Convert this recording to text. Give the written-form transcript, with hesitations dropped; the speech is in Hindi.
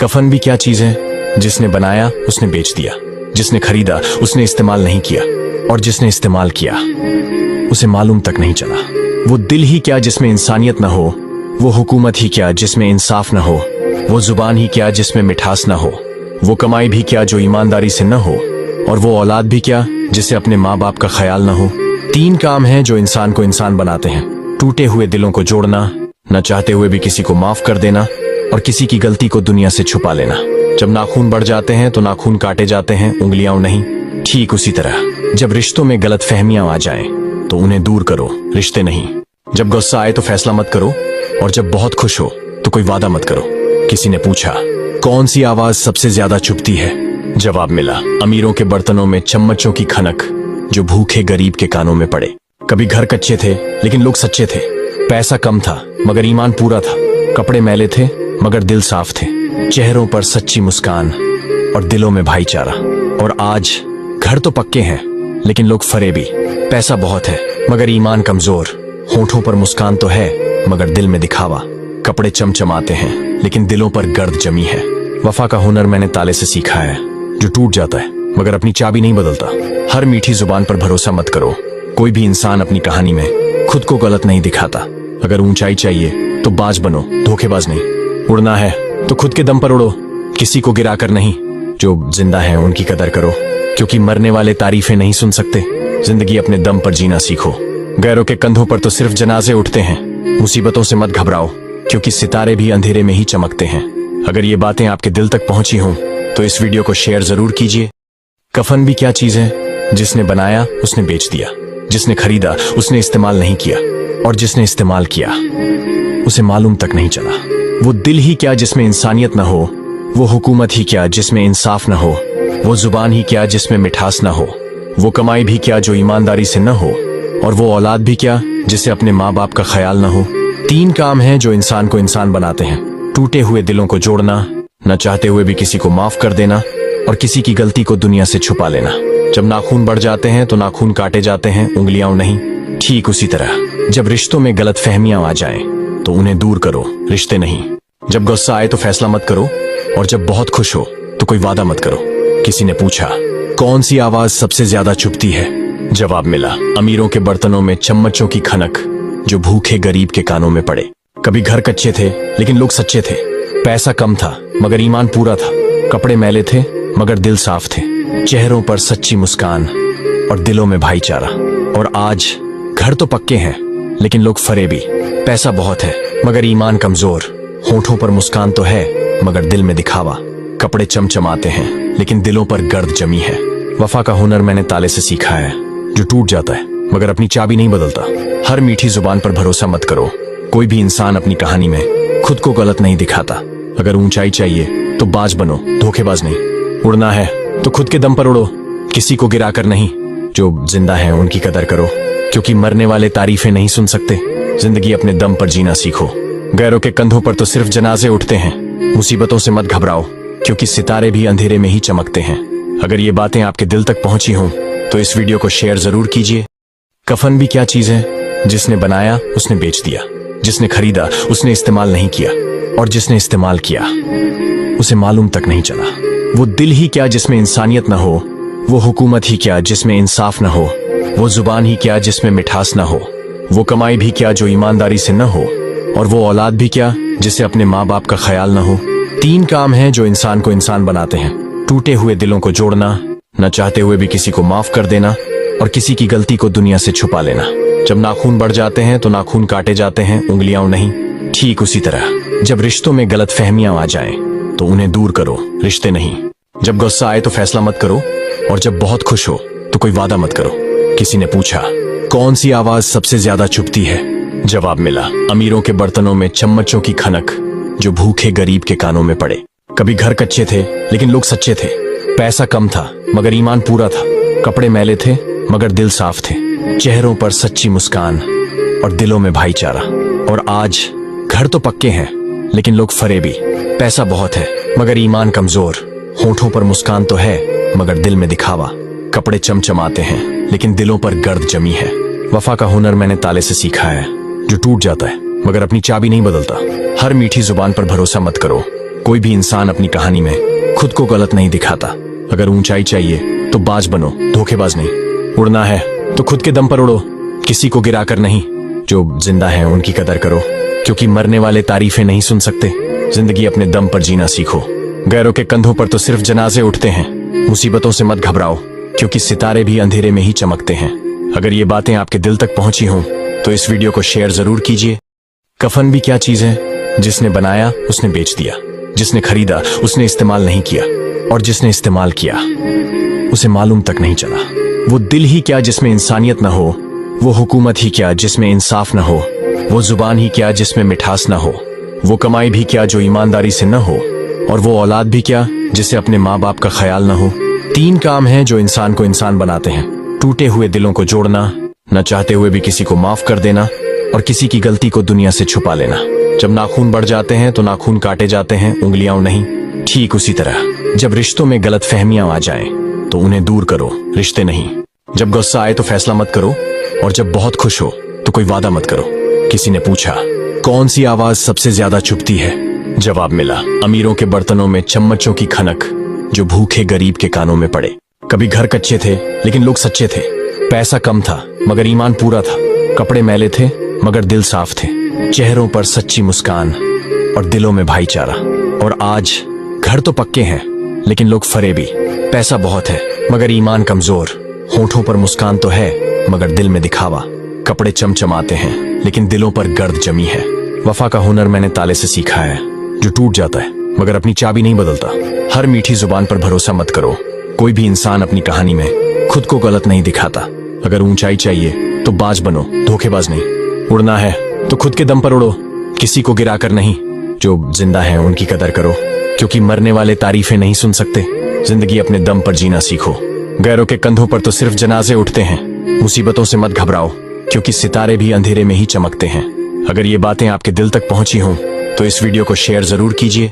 कफन भी क्या चीज है, जिसने बनाया उसने बेच दिया, जिसने खरीदा उसने इस्तेमाल नहीं किया, और जिसने इस्तेमाल किया उसे मालूम तक नहीं चला। वो दिल ही क्या जिसमें इंसानियत न हो, वो हुकूमत ही क्या जिसमें इंसाफ न हो, वो जुबान ही क्या जिसमें मिठास न हो, वो कमाई भी क्या जो ईमानदारी से न हो, और वो औलाद भी क्या जिसे अपने माँ बाप का ख्याल न हो। 3 काम हैं जो इंसान को इंसान बनाते हैं: टूटे हुए दिलों को जोड़ना, न चाहते हुए भी किसी को माफ कर देना, और किसी की गलती को दुनिया से छुपा लेना। जब नाखून बढ़ जाते हैं तो नाखून काटे जाते हैं, उंगलियां नहीं। ठीक उसी तरह जब रिश्तों में गलत फहमियां आ जाएं तो उन्हें दूर करो, रिश्ते नहीं। जब गुस्सा आए तो फैसला मत करो, और जब बहुत खुश हो तो कोई वादा मत करो। किसी ने पूछा, कौन सी आवाज सबसे ज्यादा चुभती है? जवाब मिला, अमीरों के बर्तनों में चम्मचों की खनक जो भूखे गरीब के कानों में पड़े। कभी घर कच्चे थे लेकिन लोग सच्चे थे, पैसा कम था मगर ईमान पूरा था, कपड़े मैले थे मगर दिल साफ थे, चेहरों पर सच्ची मुस्कान और दिलों में भाईचारा। और आज घर तो पक्के हैं लेकिन लोग फरेबी, पैसा बहुत है मगर ईमान कमजोर, होठों पर मुस्कान तो है मगर दिल में दिखावा, कपड़े चमचमाते हैं लेकिन दिलों पर गर्द जमी है। वफा का हुनर मैंने ताले से सीखा है, जो टूट जाता है मगर अपनी चाबी नहीं बदलता। हर मीठी जुबान पर भरोसा मत करो, कोई भी इंसान अपनी कहानी में खुद को गलत नहीं दिखाता। अगर ऊंचाई चाहिए तो बाज बनो, धोखेबाज नहीं। उड़ना है तो खुद के दम पर उड़ो, किसी को गिराकर नहीं। जो जिंदा है उनकी कदर करो, क्योंकि मरने वाले तारीफें नहीं सुन सकते। जिंदगी अपने दम पर जीना सीखो, गैरों के कंधों पर तो सिर्फ जनाजे उठते हैं। मुसीबतों से मत घबराओ, क्योंकि सितारे भी अंधेरे में ही चमकते हैं। अगर ये बातें आपके दिल तक पहुंची हों तो इस वीडियो को शेयर जरूर कीजिए। कफन भी क्या चीज है, जिसने बनाया उसने बेच दिया, जिसने खरीदा उसने इस्तेमाल नहीं किया, और जिसने इस्तेमाल किया उसे मालूम तक नहीं चला। वो दिल ही क्या जिसमें इंसानियत न हो, वो हुकूमत ही क्या जिसमें इंसाफ न हो, वो जुबान ही क्या जिसमें मिठास न हो, वो कमाई भी क्या जो ईमानदारी से न हो, और वो औलाद भी क्या जिसे अपने माँ बाप का ख्याल न हो। 3 काम हैं जो इंसान को इंसान बनाते हैं: टूटे हुए दिलों को जोड़ना, न चाहते हुए भी किसी को माफ कर देना, और किसी की गलती को दुनिया से छुपा लेना। जब नाखून बढ़ जाते हैं तो नाखून काटे जाते हैं, उंगलियां नहीं। ठीक उसी तरह जब रिश्तों में गलत फहमियां आ जाएं तो उन्हें दूर करो, रिश्ते नहीं। जब गुस्सा आए तो फैसला मत करो, और जब बहुत खुश हो तो कोई वादा मत करो। किसी ने पूछा, कौन सी आवाज सबसे ज्यादा चुभती है? जवाब मिला, अमीरों के बर्तनों में चम्मचों की खनक जो भूखे गरीब के कानों में पड़े। कभी घर कच्चे थे लेकिन लोग सच्चे थे, पैसा कम था मगर ईमान पूरा था, कपड़े मैले थे मगर दिल साफ थे, चेहरों पर सच्ची मुस्कान और दिलों में भाईचारा। और आज घर तो पक्के हैं लेकिन लोग फरेबी, पैसा बहुत है मगर ईमान कमजोर, होठों पर मुस्कान तो है मगर दिल में दिखावा, कपड़े चमचमाते हैं लेकिन दिलों पर गर्द जमी है। वफा का हुनर मैंने ताले से सीखा है, जो टूट जाता है मगर अपनी चाबी नहीं बदलता। हर मीठी जुबान पर भरोसा मत करो, कोई भी इंसान अपनी कहानी में खुद को गलत नहीं दिखाता। अगर ऊंचाई चाहिए तो बाज बनो, धोखेबाज नहीं। उड़ना है तो खुद के दम पर उड़ो, किसी को गिराकर नहीं। जो जिंदा है उनकी कदर करो, क्योंकि मरने वाले तारीफें नहीं सुन सकते। जिंदगी अपने दम पर जीना सीखो, गैरों के कंधों पर तो सिर्फ जनाजे उठते हैं। मुसीबतों से मत घबराओ, क्योंकि सितारे भी अंधेरे में ही चमकते हैं। अगर ये बातें आपके दिल तक पहुंची हों तो इस वीडियो को शेयर जरूर कीजिए। कफन भी क्या चीज है, जिसने बनाया उसने बेच दिया, जिसने खरीदा उसने इस्तेमाल नहीं किया, और जिसने इस्तेमाल किया उसे मालूम तक नहीं चला। वो दिल ही क्या जिसमें इंसानियत न हो, वो हुकूमत ही क्या जिसमें इंसाफ न हो, वो जुबान ही क्या जिसमें मिठास न हो, वो कमाई भी क्या जो ईमानदारी से न हो, और वो औलाद भी क्या जिसे अपने माँ बाप का ख्याल न हो। 3 काम हैं जो इंसान को इंसान बनाते हैं: टूटे हुए दिलों को जोड़ना, न चाहते हुए भी किसी को माफ कर देना, और किसी की गलती को दुनिया से छुपा लेना। जब नाखून बढ़ जाते हैं तो नाखून काटे जाते हैं, उंगलियां नहीं। ठीक उसी तरह जब रिश्तों में गलत फहमियां आ जाएं तो उन्हें दूर करो, रिश्ते नहीं। जब गुस्सा आए तो फैसला मत करो, और जब बहुत खुश हो तो कोई वादा मत करो। किसी ने पूछा, कौन सी आवाज सबसे ज्यादा चुभती है? जवाब मिला, अमीरों के बर्तनों में चम्मचों की खनक जो भूखे गरीब के कानों में पड़े। कभी घर कच्चे थे लेकिन लोग सच्चे थे, पैसा कम था मगर ईमान पूरा था, कपड़े मैले थे मगर दिल साफ थे, चेहरों पर सच्ची मुस्कान और दिलों में भाईचारा। और आज घर तो पक्के हैं लेकिन लोग फरेबी, पैसा बहुत है मगर ईमान कमजोर, होठों पर मुस्कान तो है मगर दिल में दिखावा, कपड़े चमचमाते हैं लेकिन दिलों पर गर्द जमी है। वफा का हुनर मैंने ताले से सीखा है, जो टूट जाता है मगर अपनी चाबी नहीं बदलता। हर मीठी जुबान पर भरोसा मत करो, कोई भी इंसान अपनी कहानी में खुद को गलत नहीं दिखाता। अगर ऊंचाई चाहिए तो बाज बनो, धोखेबाज नहीं। उड़ना है तो खुद के दम पर उड़ो, किसी को गिराकर नहीं। जो जिंदा है उनकी कदर करो, क्योंकि मरने वाले तारीफें नहीं सुन सकते। जिंदगी अपने दम पर जीना सीखो, गैरों के कंधों पर तो सिर्फ जनाजे उठते हैं। मुसीबतों से मत घबराओ, क्योंकि सितारे भी अंधेरे में ही चमकते हैं। अगर ये बातें आपके दिल तक पहुंची हों तो इस वीडियो को शेयर जरूर कीजिए। कफन भी क्या चीज है, जिसने बनाया उसने बेच दिया, जिसने खरीदा उसने इस्तेमाल नहीं किया, और जिसने इस्तेमाल किया उसे मालूम तक नहीं चला। वो दिल ही क्या जिसमें इंसानियत न हो, वो हुकूमत ही क्या जिसमें इंसाफ न हो, वो जुबान ही क्या जिसमें मिठास न हो, वो कमाई भी क्या जो ईमानदारी से न हो, और वो औलाद भी क्या जिसे अपने माँ बाप का ख्याल न हो। 3 काम हैं जो इंसान को इंसान बनाते हैं: टूटे हुए दिलों को जोड़ना, न चाहते हुए भी किसी को माफ कर देना, और किसी की गलती को दुनिया से छुपा लेना। जब नाखून बढ़ जाते हैं तो नाखून काटे जाते हैं, उंगलियां नहीं। ठीक उसी तरह जब रिश्तों में गलत फहमियां आ जाएं तो उन्हें दूर करो, रिश्ते नहीं। जब गुस्सा आए तो फैसला मत करो, और जब बहुत खुश हो तो कोई वादा मत करो। किसी ने पूछा कौन सी आवाज सबसे ज्यादा चुभती है? जवाब मिला, अमीरों के बर्तनों में चम्मचों की खनक जो भूखे गरीब के कानों में पड़े। कभी घर कच्चे थे लेकिन लोग सच्चे थे, पैसा कम था मगर ईमान पूरा था, कपड़े मैले थे मगर दिल साफ थे, चेहरों पर सच्ची मुस्कान और दिलों में भाईचारा। और आज घर तो पक्के हैं लेकिन लोग फरे भी, पैसा बहुत है मगर ईमान कमजोर, होठों पर मुस्कान तो है मगर दिल में दिखावा, कपड़े चमचमाते हैं लेकिन दिलों पर गर्द जमी है। वफा का हुनर मैंने ताले से सीखा है, जो टूट जाता है मगर अपनी चाबी नहीं बदलता। हर मीठी जुबान पर भरोसा मत करो, कोई भी इंसान अपनी कहानी में खुद को गलत नहीं दिखाता। अगर ऊंचाई चाहिए तो बाज बनो, धोखेबाज नहीं। उड़ना है तो खुद के दम पर उड़ो, किसी को गिराकर नहीं। जो जिंदा है उनकी कदर करो, क्योंकि मरने वाले तारीफें नहीं सुन सकते। जिंदगी अपने दम पर जीना सीखो, गैरों के कंधों पर तो सिर्फ जनाजे उठते हैं। मुसीबतों से मत घबराओ, क्योंकि सितारे भी अंधेरे में ही चमकते हैं। अगर ये बातें आपके दिल तक पहुंची हों तो इस वीडियो को शेयर जरूर कीजिए।